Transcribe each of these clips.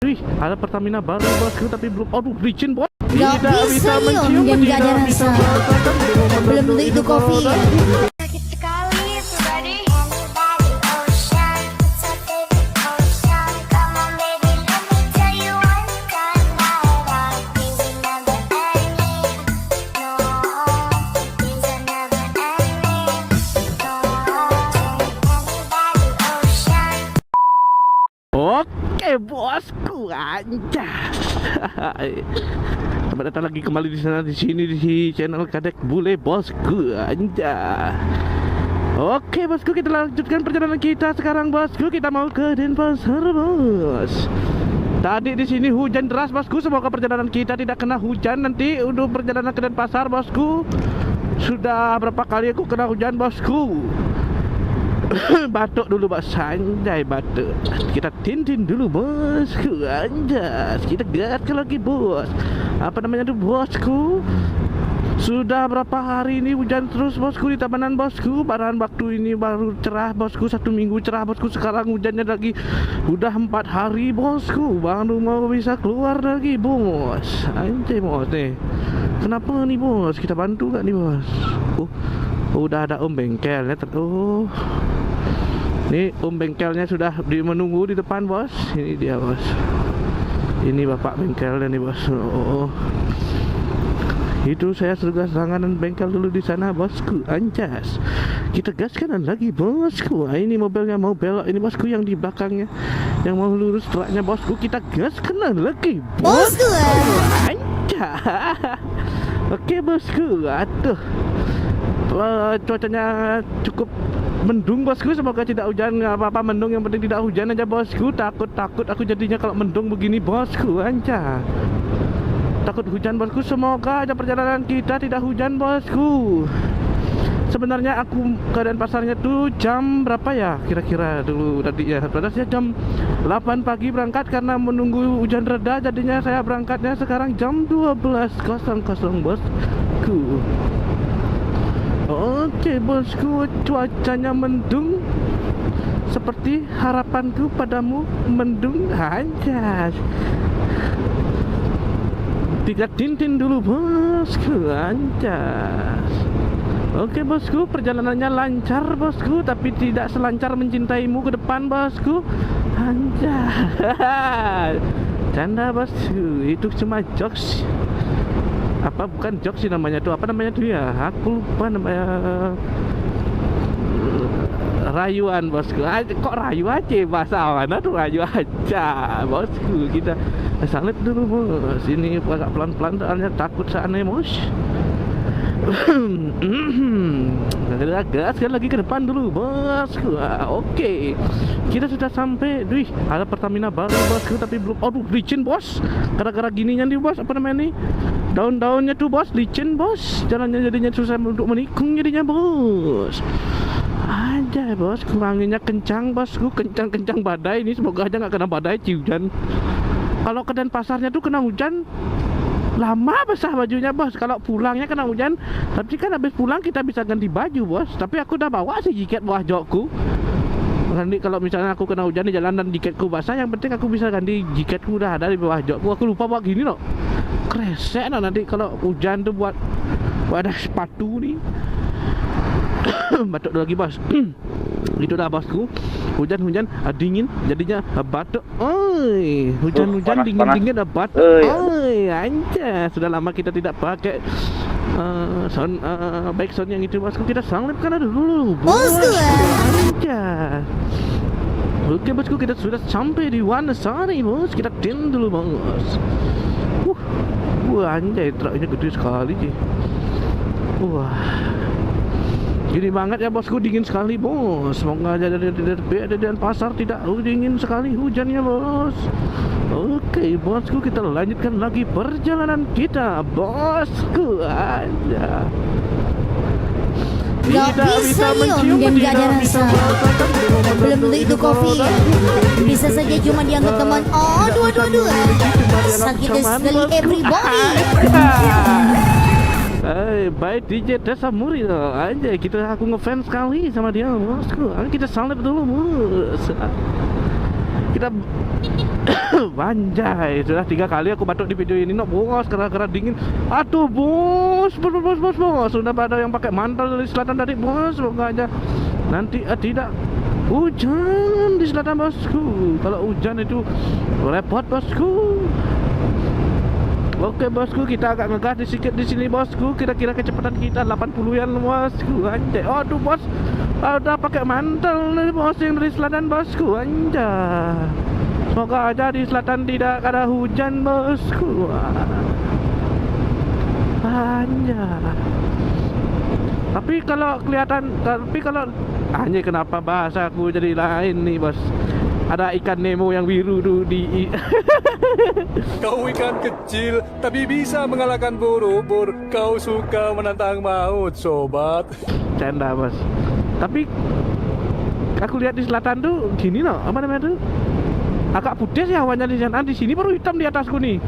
Wih, ada Pertamina baru bosku, tapi belum. Aduh, licin bos. Gak bisa mencium, dan gak ada tidak bisa rasa. merasakan, Belum tentu itu kopi. Sakit sekali everybody. Oke bosku, anjas. Selamat datang lagi kembali di sini di channel Kadek Bule bosku, anjas. Oke bosku, kita lanjutkan perjalanan kita sekarang bosku. Kita mau ke Denpasar bos. Tadi di sini hujan deras bosku. Semoga perjalanan kita tidak kena hujan nanti untuk perjalanan ke Denpasar bosku. Sudah berapa kali aku kena hujan bosku. Batuk dulu bos, anjay batuk. Kita tintin dulu bosku, anjas. Kita gaskan lagi bos. Apa namanya tuh bosku? Sudah berapa hari ini hujan terus bosku di Tabanan bosku. Baran waktu ini baru cerah bosku, 1 minggu cerah bosku. Sekarang hujannya lagi udah 4 hari bosku, baru mau bisa keluar lagi bos. Anjay bos nih. Kenapa nih bos? Kita bantu gak nih bos? Udah ada om bengkelnya. Nih om bengkelnya sudah menunggu di depan bos. Ini dia bos. Ini bapak bengkelnya nih bos. Itu saya sudah langganan bengkel dulu di sana bosku, anjas. Kita gaskan lagi bosku. Ini mobilnya mau belok ini bosku, yang di belakangnya yang mau lurus truknya bosku. Kita gaskan lagi Bosku. Anjas. Oke bosku, aduh. Cuacanya cukup mendung bosku, semoga tidak hujan, nggak apa-apa mendung, yang penting tidak hujan aja bosku. Takut aku jadinya kalau mendung begini bosku, anca. Takut hujan bosku, semoga aja perjalanan kita tidak hujan bosku. Sebenarnya aku ke Denpasarnya tuh jam berapa ya kira-kira dulu tadi ya. Padahal jam 8 pagi berangkat karena menunggu hujan reda, jadinya saya berangkatnya sekarang jam 12.00 bosku. Oke bosku, cuacanya mendung seperti harapanku padamu, mendung anjas. Tiga tintin dulu bosku, anjas. Oke bosku, perjalanannya lancar bosku, tapi tidak selancar mencintaimu ke depan bosku, anjas. Canda bosku, itu cuma jokes. Apa bukan jokes sih namanya tuh, apa namanya tuh ya, aku lupa namanya. Rayuan bosku. Kok rayu aja bahasa mana tuh, rayu aja bosku. Kita salib dulu bos. Ini agak pelan-pelan soalnya takut sana bos. Kita gaskan lagi ke depan dulu bosku. Oke, kita sudah sampai. Wih, ada Pertamina baru bosku, tapi belum. Aduh, licin bos. Gara-gara gininya nih bos, apa namanya nih, daun-daunnya tuh bos, licin bos. Jalannya jadinya susah untuk menikung jadinya bos. Aja bos, anginnya kencang bosku, kencang badai ini. Semoga aja nggak kena badai hujan. Kalau ke Denpasarnya tuh kena hujan lama basah bajunya bos. Kalau pulangnya kena hujan, tapi kan habis pulang kita bisa ganti baju bos. Tapi aku udah bawa sih jaket bawah jokku. Nanti kalau misalnya aku kena hujan di jalan dan jaketku basah, yang penting aku bisa ganti jaketku, udah ada di bawah jokku. Aku lupa bawa gini loh, kresek loh nanti kalau hujan tuh buat ada sepatu nih. Batuk lagi bos. Itu dah bosku, hujan-hujan dingin jadinya batuk. Oi, hujan-hujan dingin-dingin batuk. Oi, anjay, sudah lama kita tidak pakai sound back sound yang itu bosku. Kita selipkan dulu bosku, anjay. Oke bosku, kita sudah sampai di Wanasari bos. Kita tin dulu bos. Wah anjay, truknya gede sekali sih. Wah, gini banget ya bosku, dingin sekali bos. Semoga aja dari Denpasar tidak dingin sekali hujannya bos. Oke bosku, kita lanjutkan lagi perjalanan kita bosku aja. Gak bisa dan gak ada rasa. Belum tentu itu kopi. Bisa saja cuma dianggap teman. Aduh. Sakit sekali everybody. Baik DJ Desa Muri loh. Aja aku ngefans sekali sama dia bosku. Kita salib dulu bos. Kita Anjay, sudah 3 kali aku batuk di video ini no bos, gara-gara dingin. Aduh bos, bos. Sudah pada yang pakai mantel dari selatan tadi bos, semoga aja nanti tidak hujan di selatan bosku. Kalau hujan itu repot bosku. Oke bosku, kita agak ngegas sedikit di sini bosku. Kira-kira kecepatan kita 80-an bosku. Anjay, aduh bos, udah pakai mantel nih bos yang dari selatan bosku. Anjay, semoga aja di selatan tidak ada hujan bosku. Anjay. Tapi kalau anjay, kenapa bahasaku jadi lain nih bos? Ada ikan Nemo yang biru tuh di Kau ikan kecil, tapi bisa mengalahkan ubur-ubur. Kau suka menantang maut, sobat. canda bos. Tapi aku lihat di selatan tuh gini loh, apa namanya tuh? Agak putih sih awannya di sana. Di sini baru hitam di atasku nih.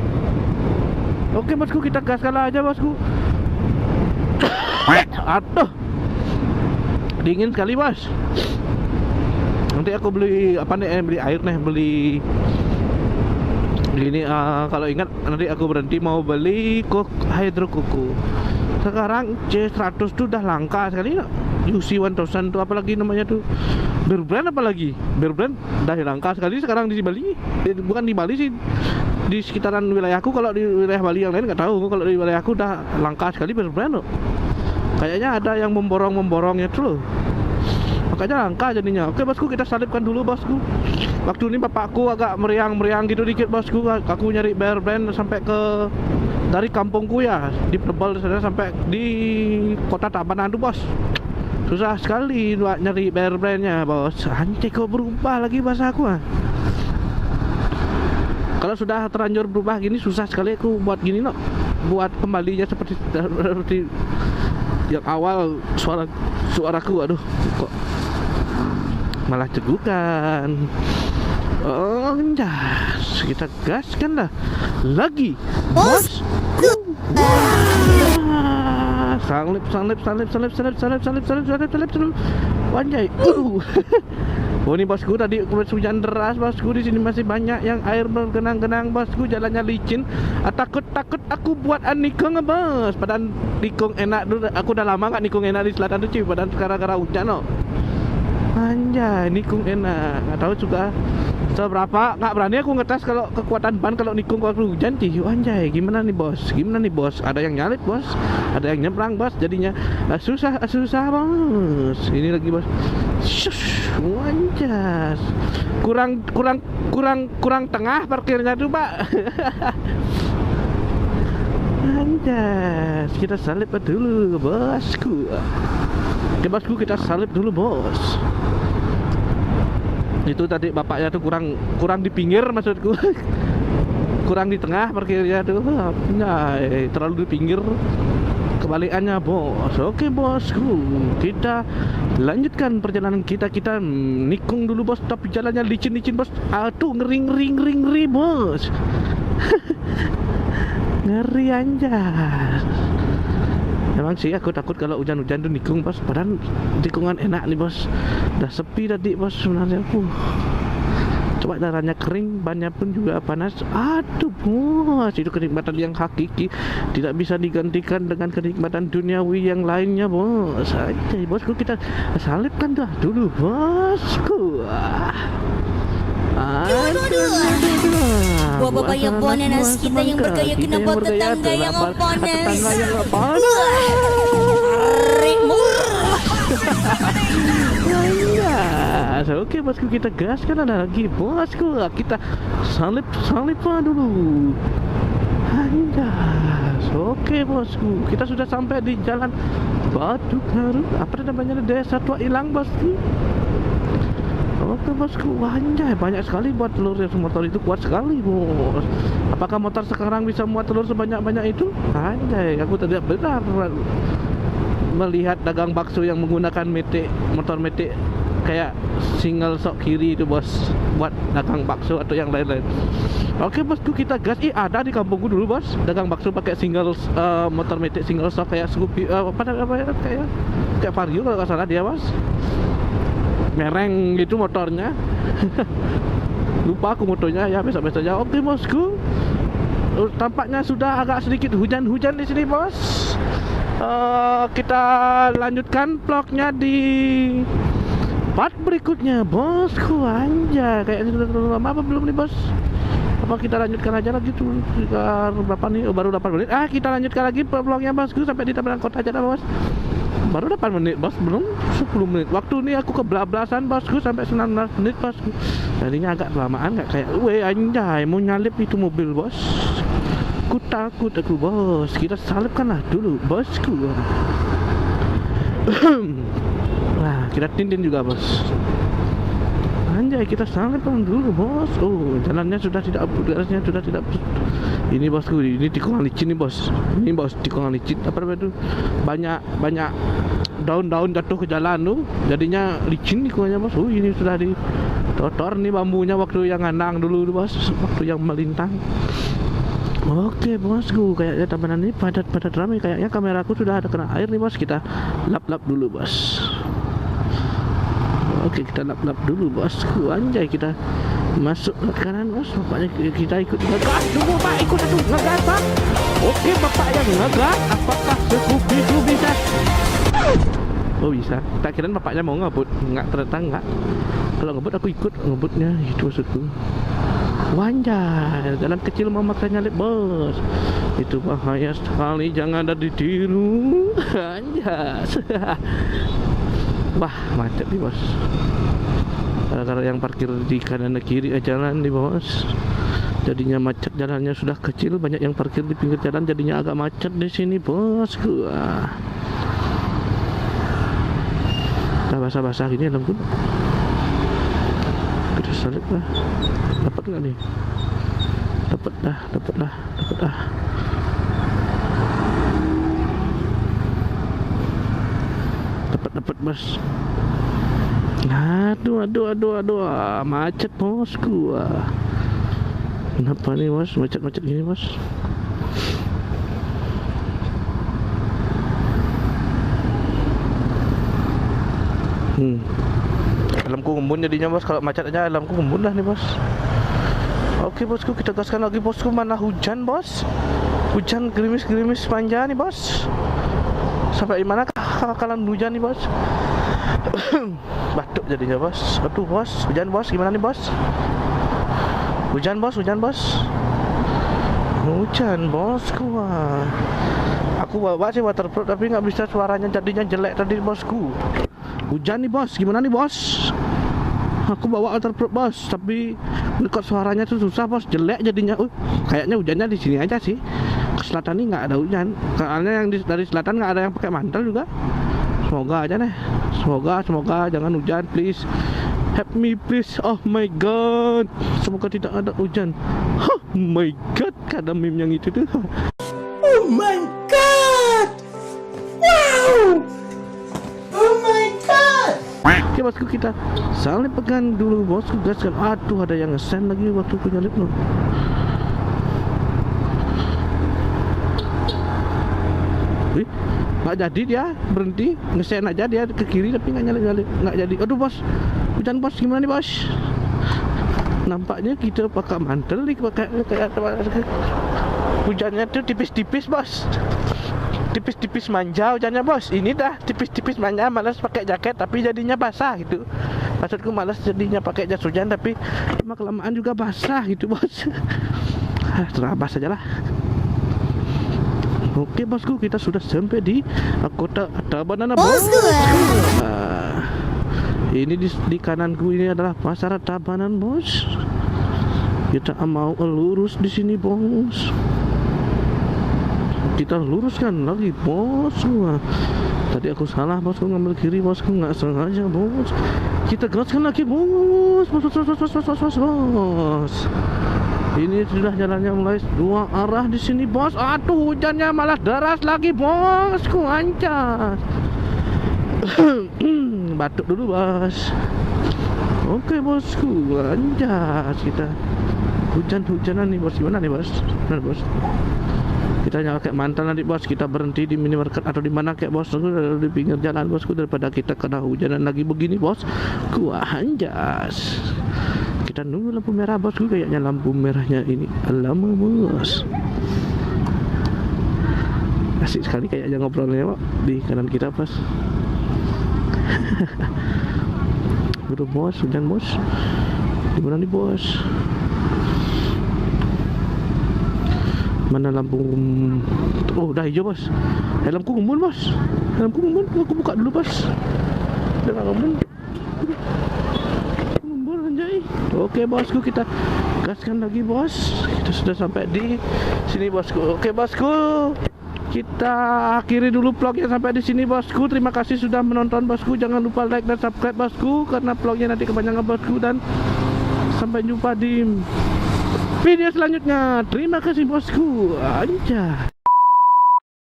Oke bosku, kita gaskan aja bosku. Aduh, dingin sekali bos. Nanti aku beli apa nih? Beli air nih, beli gini. Kalau ingat nanti aku berhenti mau beli hydro kuku. Sekarang C100 tuh udah langka sekali. UC 1000 tuh apalagi namanya tuh, Bear Brand apalagi. Bear Brand udah langka sekali sekarang di Bali. Bukan di Bali sih, di sekitaran wilayahku. Kalau di wilayah Bali yang lain nggak tahu. Kalau di wilayahku udah langka sekali Bear Brand loh. Kayaknya ada yang memborong-memborongnya tuh loh. Makanya langka jadinya. Oke bosku, kita salipkan dulu bosku. Waktu ini bapakku agak meriang-meriang gitu dikit bosku. Aku nyari Bear Brand sampai ke dari kampungku ya, di Tebal sana sampai di kota Tabanan tuh bos. Susah sekali buat nyari Bear Brandnya bos. Anjay, kok berubah lagi bahasa aku ah. Kalau sudah terlanjur berubah gini susah sekali aku buat gini no. Buat kembalinya seperti yang awal suaraku. Aduh, kok malah cegukan. Oh, jas, kita gaskan lah lagi bos. Salip. Wanjay. Oh ini bosku, tadi hujan deras bosku. Di sini masih banyak yang air bergenang-genang bosku. Jalannya licin. Takut aku buat nikung bos. Padahal nikung enak dulu. Aku udah lama nggak nikung enak di selatan tuh cuy. Padahal gara-gara hujan no. Anjay, nikung enak. Nggak tahu juga seberapa. Nggak berani aku ngetes kalau kekuatan ban kalau nikung waktu hujan cuy. Anjay, gimana nih bos? Ada yang nyalip bos, ada yang nyebrang bos. Jadinya susah bos. Ini lagi bos. Wanjas. Kurang tengah parkirnya tuh pak. Anjas, kita salip dulu bosku. Oke bosku, kita salip dulu bos. Itu tadi bapaknya tuh kurang di pinggir maksudku. Kurang di tengah parkirnya tuh. Nah, terlalu di pinggir. Kebalikannya bos. Oke bosku, kita lanjutkan perjalanan kita. Kita nikung dulu bos, tapi jalannya licin bos. Aduh, ngeri bos. Ngeri anjas. Emang sih aku takut kalau hujan-hujan tuh nikung bos. Padahal tikungan enak nih bos. Udah sepi tadi bos sebenarnya. Coba darahnya kering, bannya pun juga panas. Aduh bos, itu kenikmatan yang hakiki, tidak bisa digantikan dengan kenikmatan duniawi yang lainnya bos. Aja bosku, kita salipkan dah dulu bosku. Wah bapak yang ponas, kita yang bergaya kena buat tetangga yang ponas. Oke bosku, kita gaskan ada lagi bosku. Kita salip dulu. Anjas. Oke bosku, kita sudah sampai di jalan Batu Garu. Apa namanya, desa Tua Ilang bosku. Oke bosku, anjay, banyak sekali buat telur yang motor itu kuat sekali bos. Apakah motor sekarang bisa muat telur sebanyak-banyak itu? Anjay, aku tidak benar melihat dagang bakso yang menggunakan motor metik kayak single sok kiri itu bos, buat dagang bakso atau yang lain-lain. Oke bosku, kita gas. Ada di kampungku dulu bos, dagang bakso pakai single motor metik single sok kayak Scoopy, kayak Vario kalau nggak salah dia bos. Mereng gitu motornya. lupa aku motonya ya, besok saja. Oke bosku, tampaknya sudah agak sedikit hujan-hujan di sini bos. Kita lanjutkan vlognya di part berikutnya bosku. Anjay, kayaknya sudah terlalu lama apa belum nih bos? Apa kita lanjutkan aja lagi tuh sekitar berapa nih? Oh, baru 8 menit. Kita lanjutkan lagi vlognya bosku sampai di taman kota aja dah bos. Baru 8 menit bos, belum 10 menit. Waktu ini aku kebablasan bosku sampai 19 menit bosku. Jadinya agak kelamaan, nggak kayak anjay mau nyalip itu mobil bos. Aku takut aku bos. Kita salipkanlah dulu bosku. Nah, kita tintin juga bos. Anjay, kita salipkan dulu bos. Oh, jalannya sudah tidak, garasnya sudah tidak. Ini bosku, ini tikungan licin nih bos. Ini bos tikungan licin. Apa namanya itu? Banyak daun-daun jatuh ke jalan tuh. Jadinya licin tikungannya bos. Ini sudah di totor nih bambunya waktu yang ngandang dulu bos. Waktu yang melintang. Oke bosku, kayaknya tabanan ini padat ramai. Kayaknya kameraku sudah ada kena air nih bos. Kita lap-lap dulu bos. Oke, kita lap-lap dulu bosku. Anjay, kita masuk ke kanan bos. Bapaknya kita ikut ngegas. Tunggu pak, ikut satu ngegas pak. Oke, bapaknya ngegas. Apakah Scoopy itu bisa? Oh bisa. Tak kira bapaknya mau ngebut. Nggak, ternyata nggak. Kalau ngebut aku ikut ngebutnya. Itu maksudku. Wanjay, jalan kecil mau maksa nyalip bos. Itu bahaya sekali, jangan ada ditiru. Anjas. Wah, macet nih bos. Gara-gara yang parkir di kanan dan kiri jalan nih bos. Jadinya macet, jalannya sudah kecil, banyak yang parkir di pinggir jalan, jadinya agak macet di sini bosku. Nah, basah-basah gini helmku. Kita salip lah. Dapat nggak nih? Dapat dah. Dapat bos. Aduh, macet bosku. Kenapa nih bos, macet gini bos? Helmku ngembun jadinya bos, kalau macet aja helmku ngembun dah nih bos. Oke bosku, kita gaskan lagi bosku. Mana hujan bos? Hujan gerimis-gerimis panjang nih bos. Sampai mana kalian hujan nih bos? Batuk jadinya bos. Aduh bos, hujan bos, gimana nih bos? Hujan bosku. Aku bawa sih waterproof tapi nggak bisa, suaranya jadinya jelek tadi bosku. Hujan nih bos, gimana nih bos? Aku bawa waterproof bos, tapi kok suaranya tuh susah bos, jelek jadinya. Kayaknya hujannya di sini aja sih. Ke selatan nih nggak ada hujan. Soalnya yang dari selatan nggak ada yang pakai mantel juga. Semoga aja nih. Semoga jangan hujan please. Help me please. Oh my god. Semoga tidak ada hujan. Oh my god, ada meme yang itu tuh. Oh my god. Wow. Oh my god. Oke bosku, kita salip pegang dulu bosku, gaskan. Aduh, ada yang ngesen lagi waktu aku nyalip loh. Wih, nggak jadi dia, berhenti ngesen aja dia ke kiri tapi nggak nyalip, nggak jadi. Aduh bos, hujan bos, gimana nih bos? Nampaknya kita pakai mantel nih, kayak hujannya tuh tipis-tipis bos. Tipis-tipis manja hujannya bos. Ini dah tipis-tipis manja, malas pakai jaket tapi jadinya basah gitu. Maksudku malas jadinya pakai jas hujan tapi lama kelamaan juga basah gitu bos. Terabas aja lah. Oke bosku, kita sudah sampai di kota Tabanan bosku. Ini di kananku ini adalah pasar Tabanan bos. Kita mau lurus di sini bos. Kita luruskan lagi bos. Tadi aku salah bosku, ngambil kiri bosku, nggak sengaja bos. Kita gaskan lagi bos. Ini sudah jalannya mulai dua arah di sini bos. Aduh, hujannya malah deras lagi bosku, ancas. Batuk dulu bos. Oke bosku, ancas. Kita hujan-hujanan nih bos. Gimana nih bos? Benar bos. Kita nyala kayak mantel nanti bos. Kita berhenti di minimarket atau di mana kayak bos, di pinggir jalan bosku, daripada kita kena hujanan lagi begini bos. Gua anjas. Kita Kita nunggu lampu merah bosku. Kayaknya lampu merahnya ini lama bos. Asik sekali kayaknya ngobrolnya Pak. Di kanan kita bos. Bro bos, hujan bos. Dimana nih bos? Mana lampu? Oh udah hijau bos. Helmku ngumun bos. Helmku ngumun. Aku buka dulu bos. Udah ngumun. Ngumun anjay. Oke bosku, kita gaskan lagi bos. Kita sudah sampai di sini bosku. Oke bosku, kita akhiri dulu vlognya sampai di sini bosku. Terima kasih sudah menonton bosku. Jangan lupa like dan subscribe bosku, karena vlognya nanti kepanjangan bosku. Dan sampai jumpa di video selanjutnya. Terima kasih bosku. Anjay.